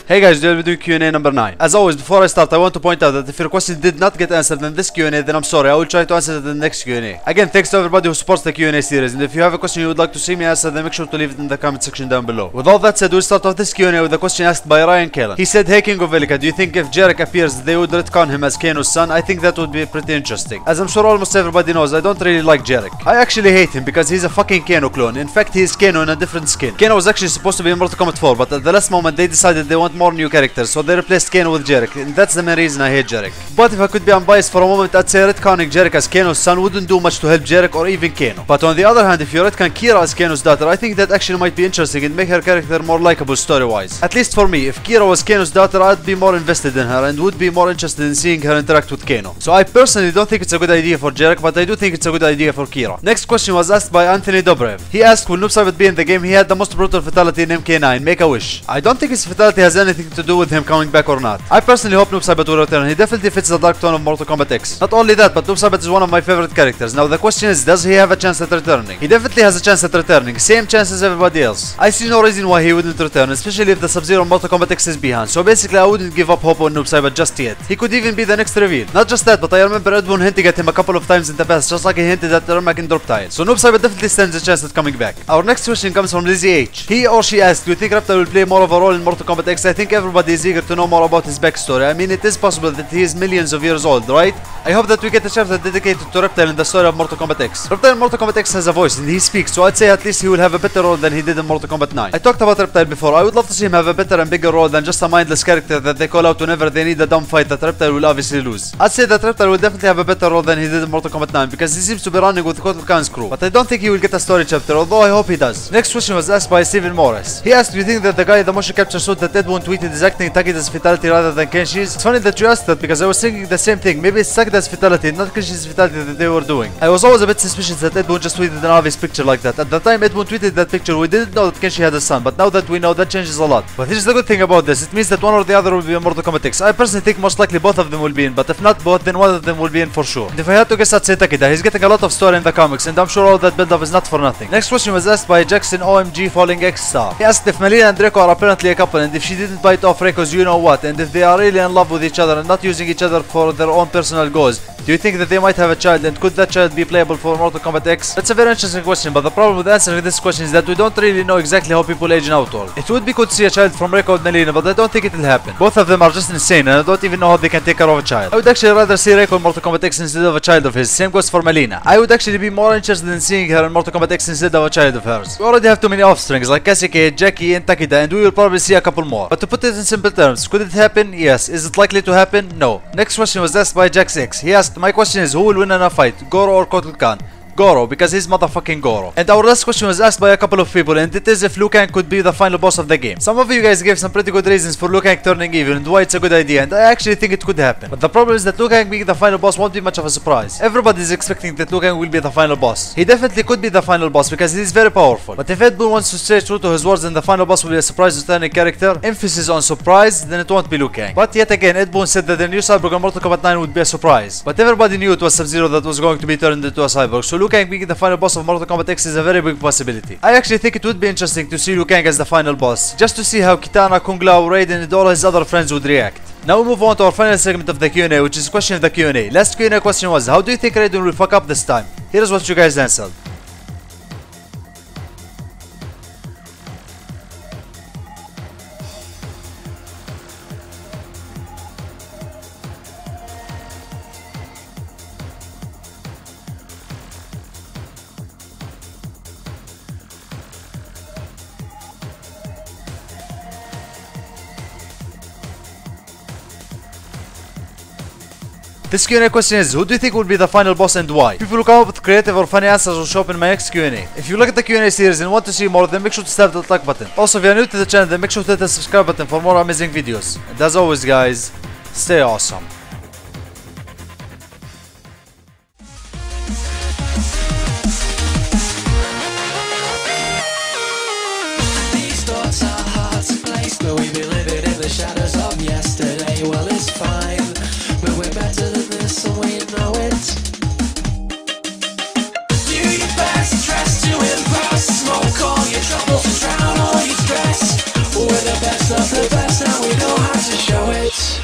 Hey guys, today we'll be doing Q&A number 9. As always, before I start, I want to point out that if your question did not get answered in this Q&A, then I'm sorry, I will try to answer it in the next Q&A. Again, thanks to everybody who supports the Q&A series, and if you have a question you would like to see me answer, then make sure to leave it in the comment section down below. With all that said, we'll start off this Q&A with a question asked by Ryan Kellen. He said, hey King of Ilika, do you think if Jarek appears, they would retcon him as Kano's son? I think that would be pretty interesting. As I'm sure almost everybody knows, I don't really like Jarek. I actually hate him because he's a fucking Kano clone. In fact, he is Kano in a different skin. Kano was actually supposed to be in Mortal Kombat 4, but at the last moment they decided they want more new characters, so they replaced Kano with Jarek, and that's the main reason I hate Jarek. But if I could be unbiased for a moment, I'd say retconning Jarek as Kano's son wouldn't do much to help Jarek or even Kano. But on the other hand, if you retcon Kira as Kano's daughter, I think that actually might be interesting and make her character more likable story-wise. At least for me, if Kira was Kano's daughter, I'd be more invested in her and would be more interested in seeing her interact with Kano. So I personally don't think it's a good idea for Jarek, but I do think it's a good idea for Kira. Next question was asked by Anthony Dobrev. He asked, will Noob Saibot be in the game? He had the most brutal fatality in MK9, Make a Wish. I don't think his fatality has anything to do with him coming back or not. I personally hope Noob Saibot will return. He definitely fits the dark tone of Mortal Kombat X. Not only that, but Noob Saibot is one of my favorite characters. Now the question is, does he have a chance at returning? He definitely has a chance at returning, same chance as everybody else. I see no reason why he wouldn't return, especially if the Sub-Zero Mortal Kombat X is behind. So basically I wouldn't give up hope on Noob Saibot just yet. He could even be the next reveal. Not just that, but I remember Ed Boon hinting at him a couple of times in the past, just like he hinted at Ermac in Drop Tile. So Noob Saibot definitely stands a chance at coming back. Our next question comes from Lizzie H. He or she asked, do you think Reptile will play more of a role in Mortal Kombat X? I think everybody is eager to know more about his backstory. I mean, it is possible that he is millions of years old, right? I hope that we get a chapter dedicated to Reptile in the story of Mortal Kombat X. Reptile in Mortal Kombat X has a voice and he speaks, so I'd say at least he will have a better role than he did in Mortal Kombat 9. I talked about Reptile before. I would love to see him have a better and bigger role than just a mindless character that they call out whenever they need a dumb fight that Reptile will obviously lose. I'd say that Reptile will definitely have a better role than he did in Mortal Kombat 9 because he seems to be running with Kotal Khan's crew. But I don't think he will get a story chapter, although I hope he does. Next question was asked by Steven Morris. He asked, do you think that the guy in the motion capture suit that Ed Boon tweeted is acting Takeda's fatality rather than Kenshi's? It's funny that you asked that because I was thinking the same thing. Maybe it's Takeda's fatality, not Kenshi's fatality that they were doing. I was always a bit suspicious that Ed Boon just tweeted an obvious picture like that. At the time Ed Boon tweeted that picture, we didn't know that Kenshi had a son, but now that we know, that changes a lot. But here's the good thing about this, it means that one or the other will be in Mortal Kombat X. I personally think most likely both of them will be in, but if not both, then one of them will be in for sure. And if I had to guess, I'd say Takeda. He's getting a lot of story in the comics, and I'm sure all that build-up is not for nothing. Next question was asked by Jackson OMG Falling X Star. He asked if Mileena and Reiko are apparently a couple, and if she didn't bite off Reiko's you know what, and if they are really in love with each other and not using each other for their own personal goals. Do you think that they might have a child, and could that child be playable for Mortal Kombat X? That's a very interesting question, but the problem with answering this question is that we don't really know exactly how people age in Outworld. It would be cool to see a child from Reiko and Mileena, but I don't think it will happen. Both of them are just insane, and I don't even know how they can take care of a child. I would actually rather see Reiko in Mortal Kombat X instead of a child of his. Same goes for Mileena. I would actually be more interested in seeing her in Mortal Kombat X instead of a child of hers. We already have too many offsprings like Kasuke, Jackie, and Takeda, and we will probably see a couple more. But to put it in simple terms, could it happen? Yes. Is it likely to happen? No. Next question was asked by Jax6. He asked, my question is, who will win in a fight, Goro or Kotal Khan? Goro, because he's motherfucking Goro. And our last question was asked by a couple of people, and it is if Liu Kang could be the final boss of the game. Some of you guys gave some pretty good reasons for Liu Kang turning evil and why it's a good idea, and I actually think it could happen. But the problem is that Liu Kang being the final boss won't be much of a surprise. Everybody is expecting that Liu Kang will be the final boss. He definitely could be the final boss because he is very powerful. But if Ed Boon wants to stay true to his words and the final boss will be a surprise returning character, emphasis on surprise, then it won't be Liu Kang. But yet again, Ed Boon said that the new cyborg on Mortal Kombat 9 would be a surprise. But everybody knew it was Sub-Zero that was going to be turned into a cyborg, so Liu Kang being the final boss of Mortal Kombat X is a very big possibility. I actually think it would be interesting to see Liu Kang as the final boss, just to see how Kitana, Kung Lao, Raiden and all his other friends would react. Now we move on to our final segment of the Q&A, which is question of the Q&A. Last Q&A question was, how do you think Raiden will fuck up this time? Here's what you guys answered. This Q&A question is, who do you think will be the final boss and why? People who come up with creative or funny answers will show up in my next Q&A. If you look at the Q&A series and want to see more, then make sure to stab that like button. Also, if you are new to the channel, then make sure to hit the subscribe button for more amazing videos. And as always guys, stay awesome. These thoughts are hard to place, but we be living in the shadows of yesterday. Well, it's fine. But we're better than this and we know it. Do your best, dress to impress. Smoke all your troubles and drown all your stress. We're the best. best of the best, and we know how to show it.